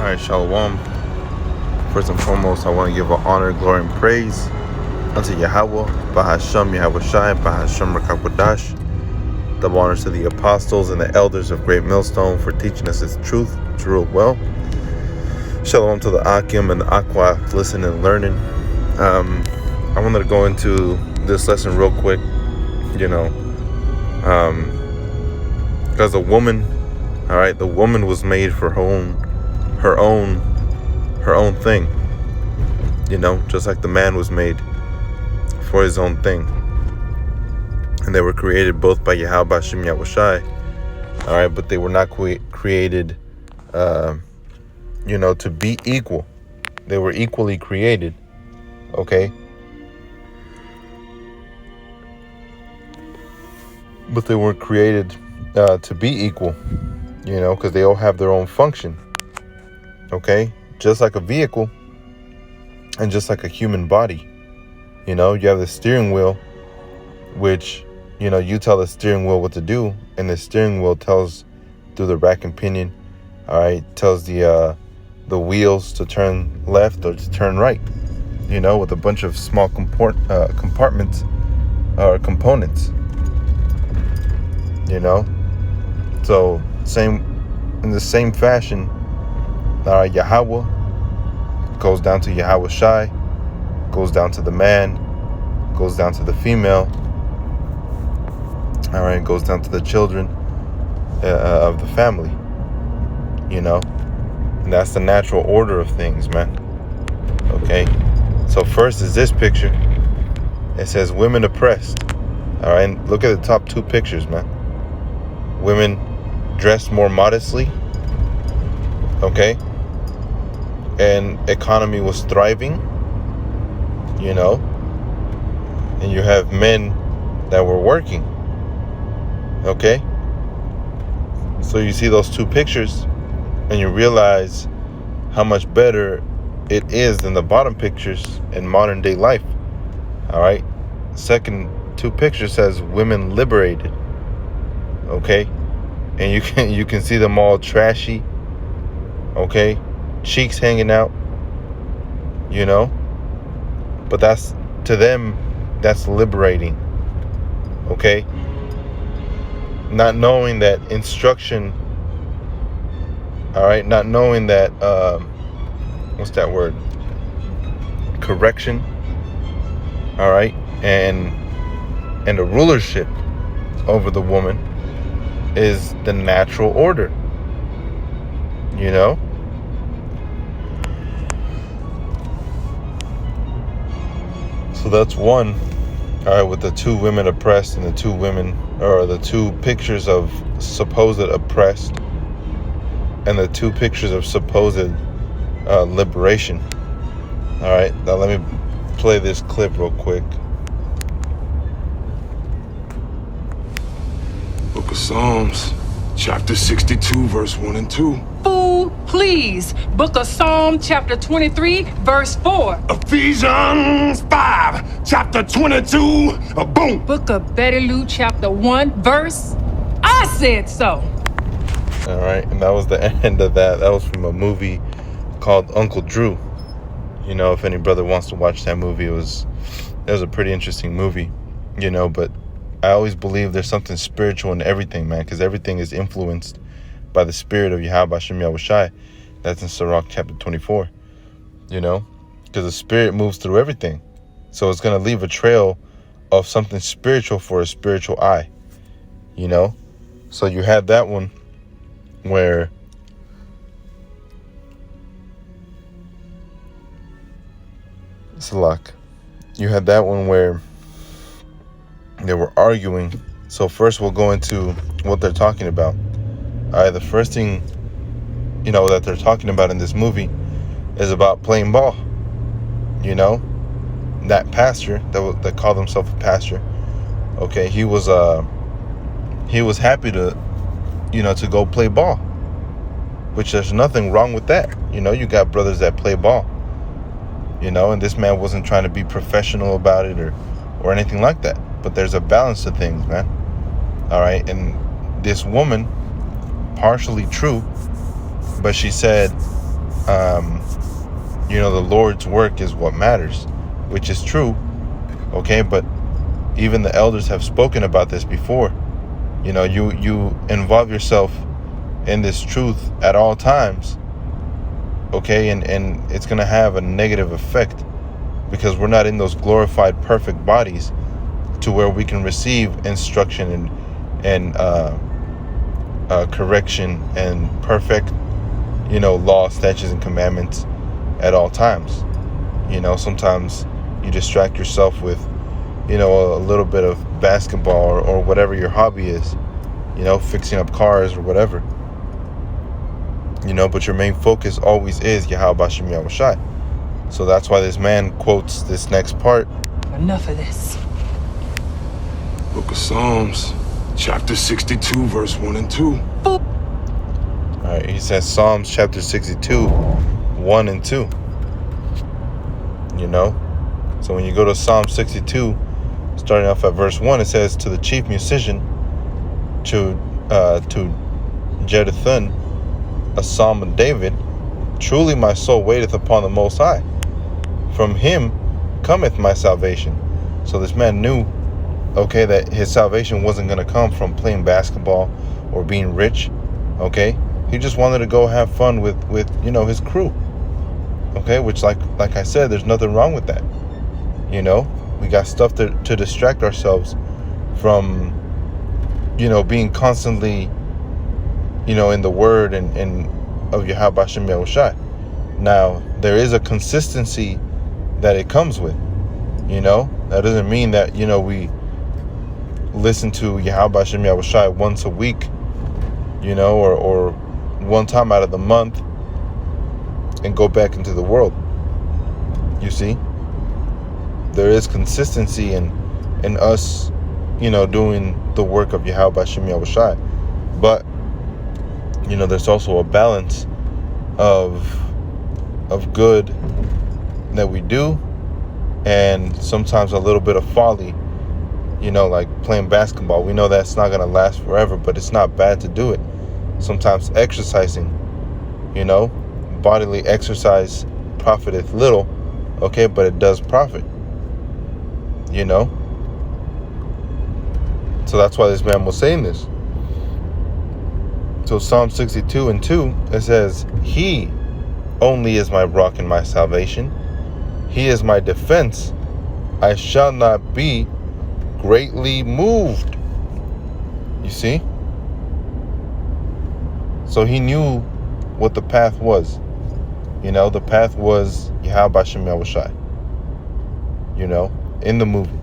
All right, Shalom. First and foremost, I want to give honor, glory, and praise unto Yahweh, Bahasham Yahweh Shai, Bahasham Rakakwadash. Double honors to the apostles and the elders of Great Millstone for teaching us His truth to rule well. Shalom to the Akim and the Aqua, listening and learning. I wanted to go into this lesson real quick, because the woman, all right, the woman was made for her own thing, just like the man was made for his own thing. And they were created both by Yahweh Bashem Yahweh Shai, all right, but they were not created, to be equal. They were equally created, okay? But they weren't created to be equal, because they all have their own function, okay? Just like a vehicle and just like a human body, you have the steering wheel, which, you tell the steering wheel what to do, and the steering wheel tells through the rack and pinion, all right, tells the wheels to turn left or to turn right, with a bunch of small compartments or components, so in the same fashion, Yahweh goes down to Yahweh Shai, goes down to the man, goes down to the female, all right, goes down to the children of the family, and that's the natural order of things, man. Okay, so first is this picture. It says women oppressed. All right, and look at the top two pictures, man. Women dressed more modestly, okay, and economy was thriving, and you have men that were working, okay. So you see those two pictures and you realize how much better it is than the bottom pictures in modern day life. All right, second two pictures says women liberated, okay, and you can see them all trashy, okay, cheeks hanging out, but that's, to them, that's liberating, okay. Not knowing that instruction, all right, not knowing that what's that word, correction, all right, and the rulership over the woman is the natural order, So that's one, all right, with the two women oppressed and the two women, or the two pictures of supposed oppressed and the two pictures of supposed liberation. All right, now let me play this clip real quick. Book of Psalms, chapter 62, verse 1 and 2. Fool, please. Book of Psalm, chapter 23, verse 4. Ephesians 5, chapter 22, boom. Book of Betty Lou, chapter 1, verse. I said so. All right, and that was the end of that. That was from a movie called Uncle Drew. If any brother wants to watch that movie, it was a pretty interesting movie, but I always believe there's something spiritual in everything, man, because everything is influenced by the spirit of Yahweh Bashem Yahweh Shai. That's in Sirach chapter 24, because the spirit moves through everything. So it's going to leave a trail of something spiritual for a spiritual eye, So you have that one where you had that one where they were arguing. So first we'll go into what they're talking about. All right, the first thing, that they're talking about in this movie is about playing ball. That pastor that called himself a pastor, okay, he was happy to, to go play ball, which there's nothing wrong with that. You got brothers that play ball, and this man wasn't trying to be professional about it or anything like that. But there's a balance to things, man. All right, and this woman, partially true, but she said, the Lord's work is what matters, which is true. Okay, but even the elders have spoken about this before. You involve yourself in this truth at all times. Okay, and it's going to have a negative effect, because we're not in those glorified perfect bodies to where we can receive instruction and correction and perfect law, statutes, and commandments at all times. Sometimes you distract yourself with a little bit of basketball or whatever your hobby is, fixing up cars or whatever, but your main focus always is Yahweh Shem Yahushai. So that's why this man quotes this next part. Enough of this. Book of Psalms, chapter 62, verse 1 and 2. All right, he says Psalms chapter 62, 1 and 2. So when you go to Psalm 62, starting off at verse 1, it says, to the chief musician, to Jeduthun, a psalm of David, truly my soul waiteth upon the Most High. From him cometh my salvation. So this man knew, okay, that his salvation wasn't going to come from playing basketball or being rich. Okay, he just wanted to go have fun with his crew. Okay, which like I said, there's nothing wrong with that. We got stuff to distract ourselves from, being constantly, in the word and of Yahweh Shem Yahushai. Now, there is a consistency that it comes with. That doesn't mean that, we listen to Yahweh Shem Yahushai once a week, or one time out of the month and go back into the world. You see? There is consistency in us, doing the work of Yahweh Shem Yahushai. But, there's also a balance of good that we do, and sometimes a little bit of folly, like playing basketball. We know that's not going to last forever, but it's not bad to do it. Sometimes exercising, bodily exercise profiteth little, okay, but it does profit, So that's why this man was saying this. So Psalm 62 and 2, it says, he only is my rock and my salvation. He is my defense. I shall not be greatly moved. You see? So he knew what the path was. The path was Yahweh Shem Yahushai. In the movie.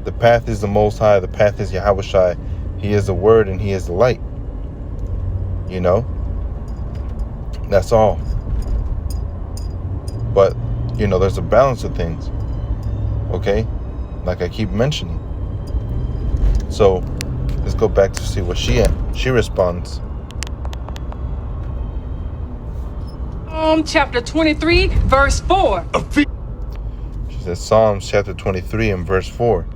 The path is the Most High. The path is Yahushai. He is the Word and He is the light. That's all. But, there's a balance of things. Okay? Like I keep mentioning. So, let's go back to see what she responds. Psalm chapter 23, verse 4. She says Psalms chapter 23 and verse 4.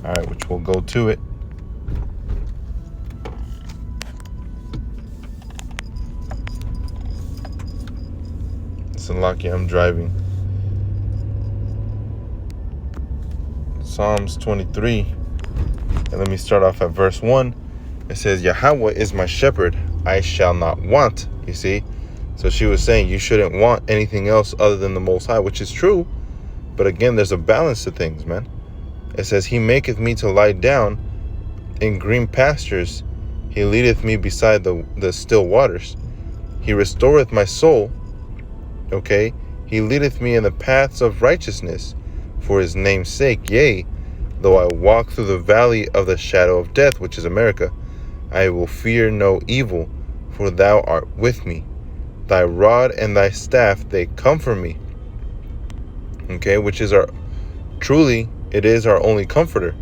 All right, which we'll go to it. Listen, Lucky, I'm driving. Psalms 23. And let me start off at verse 1. It says, Yahweh is my shepherd, I shall not want. You see? So she was saying you shouldn't want anything else other than the Most High, which is true. But again, there's a balance to things, man. It says, he maketh me to lie down in green pastures. He leadeth me beside the still waters. He restoreth my soul. Okay? He leadeth me in the paths of righteousness for his name's sake. Yea, though I walk through the valley of the shadow of death, which is America, I will fear no evil, for thou art with me. Thy rod and thy staff, they comfort me. Okay, which is it is our only comforter.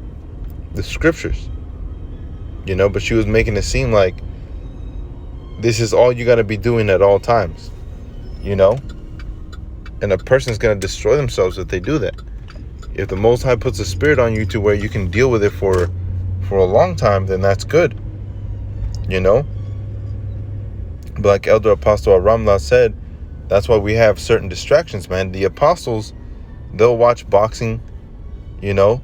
The scriptures. But she was making it seem like this is all you got to be doing at all times. And a person's going to destroy themselves if they do that. If the Most High puts a spirit on you to where you can deal with it for a long time, then that's good. But like Elder Apostle Ramla said, That's why we have certain distractions, man. The apostles, they'll watch boxing, you know.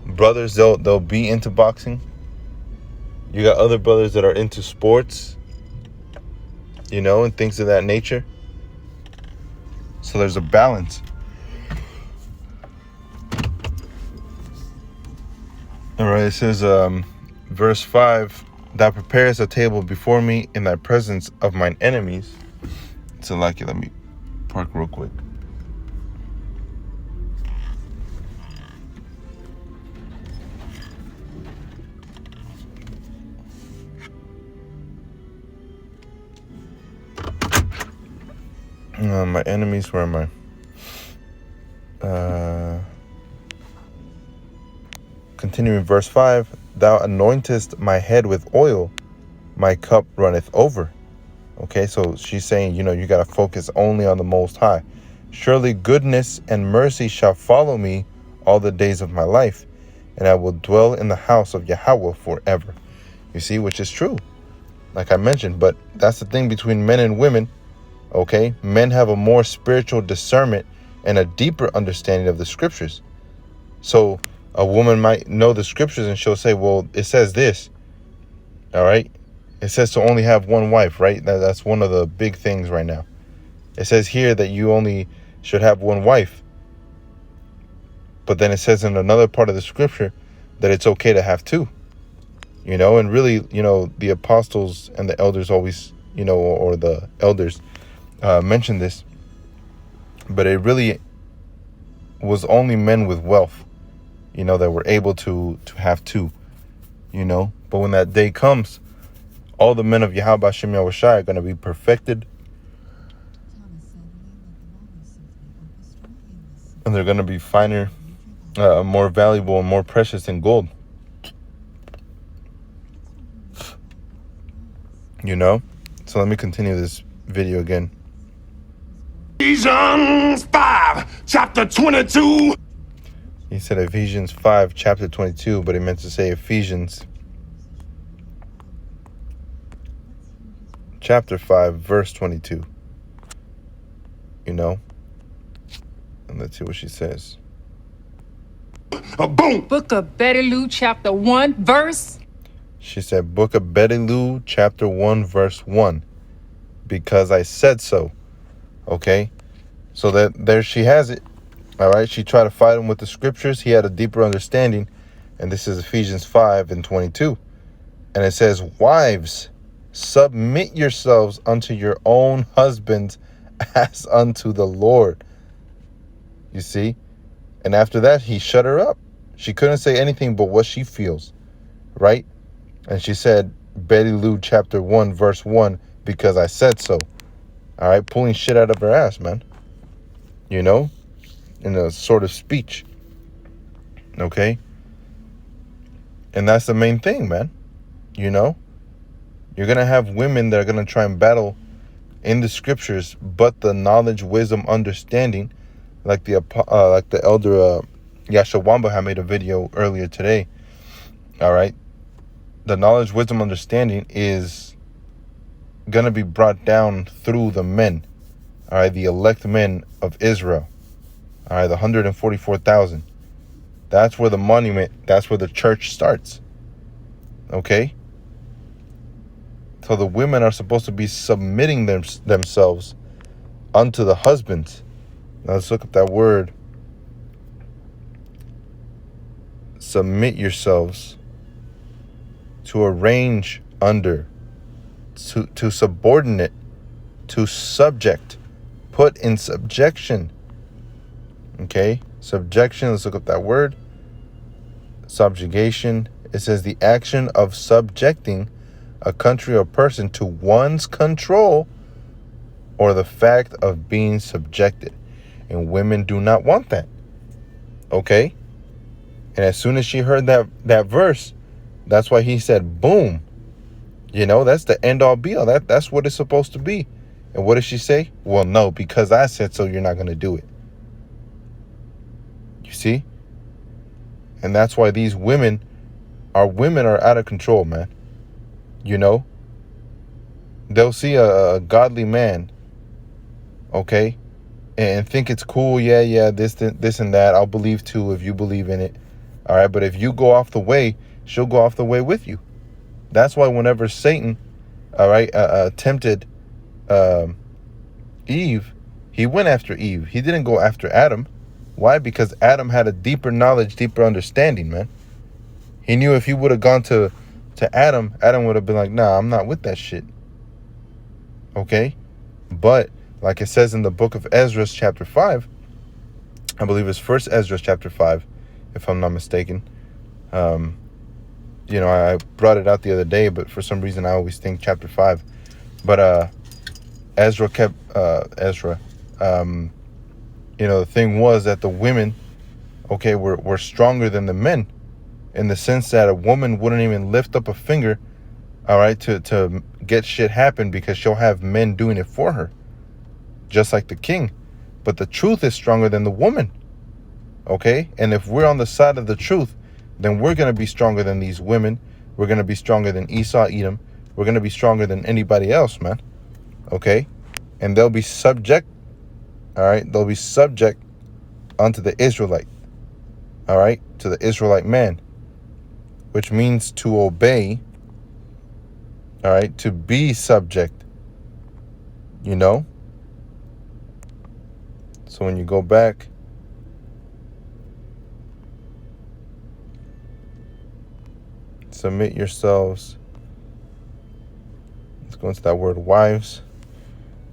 Brothers, they'll be into boxing. You got other brothers that are into sports, you know, and things of that nature. So there's a balance. All right, it says, verse 5, thou preparest a table before me in thy presence of mine enemies. So, like, let me park real quick. My enemies, where am I? Continuing verse 5, thou anointest my head with oil, my cup runneth over. Okay, so she's saying, you know, you got to focus only on the Most High. Surely goodness and mercy shall follow me all the days of my life, and I will dwell in the house of Yahweh forever. You see, which is true, like I mentioned, but that's the thing between men and women. Okay, men have a more spiritual discernment and a deeper understanding of the scriptures. So a woman might know the scriptures and she'll say, well, it says this. All right. It says to only have one wife, right? That's one of the big things right now. It says here that you only should have one wife. But then it says in another part of the scripture that it's okay to have two. You know, and really, you know, the apostles and the elders always, you know, or the elders mentioned this. But it really was only men with wealth, you know, that were able to have two, you know. But when that day comes, all the men of Yahweh Shem Yahushai are going to be perfected. And they're going to be finer, more valuable, and more precious than gold. You know? So let me continue this video again. Ephesians 5, chapter 22. He said Ephesians 5, chapter 22, but he meant to say Ephesians chapter 5, verse 22. You know? And let's see what she says. Boom. Book of Betty Lou, chapter 1, verse. She said, Book of Betty Lou, chapter 1, verse 1. Because I said so. Okay? So that there she has it. All right? She tried to fight him with the scriptures. He had a deeper understanding. And this is Ephesians 5 and 22. And it says, wives, submit yourselves unto your own husbands as unto the Lord. You see? And after that, he shut her up. She couldn't say anything but what she feels. Right? And she said, Betty Lou chapter 1, verse 1, because I said so. All right? Pulling shit out of her ass, man. You know? In a sort of speech. Okay? And that's the main thing, man. You know? You're going to have women that are going to try and battle in the scriptures, but the knowledge, wisdom, understanding, like the elder Yashawamba had made a video earlier today. All right? The knowledge, wisdom, understanding is going to be brought down through the men. All right? The elect men of Israel. All right? The 144,000. That's where the monument, that's where the church starts. Okay? So the women are supposed to be submitting themselves unto the husbands. Now let's look at that word. Submit yourselves. To arrange under. To subordinate. To subject. Put in subjection. Okay? Subjection, let's look up that word. Subjugation. It says the action of subjecting a country or person to one's control or the fact of being subjected. And women do not want that. Okay? And as soon as she heard that verse, that's why he said, boom. You know, that's the end all be all. That's what it's supposed to be. And what does she say? Well, no, because I said so, you're not going to do it. You see? And that's why these women are out of control, man. You know? They'll see a godly man, okay? And think it's cool, yeah, this and that. I'll believe too if you believe in it. All right, but if you go off the way, she'll go off the way with you. That's why whenever Satan, all right, tempted Eve, he went after Eve. He didn't go after Adam. Why? Because Adam had a deeper knowledge, deeper understanding, man. He knew if he would have gone to Adam, Adam would have been like, nah, I'm not with that shit. Okay? But like it says in the book of Ezra, chapter 5, I believe it's First Ezra, chapter 5, if I'm not mistaken. I brought it out the other day, but for some reason I always think chapter 5. But Ezra kept Ezra. The thing was that the women, okay, were stronger than the men, in the sense that a woman wouldn't even lift up a finger, all right, to get shit happen, because she'll have men doing it for her, just like the king. But the truth is stronger than the woman, okay? And if we're on the side of the truth, then we're going to be stronger than these women. We're going to be stronger than Esau, Edom. We're going to be stronger than anybody else, man, okay? And they'll be subject, all right? They'll be subject unto the Israelite, all right? To the Israelite man, which means to obey, all right? To be subject, So when you go back, submit yourselves. Let's go into that word wives,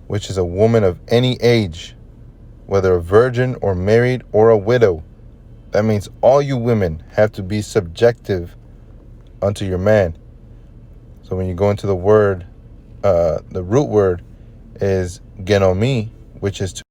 which is a woman of any age, whether a virgin or married or a widow. That means all you women have to be subjective unto your man. So when you go into the word, the root word is genomi, which is to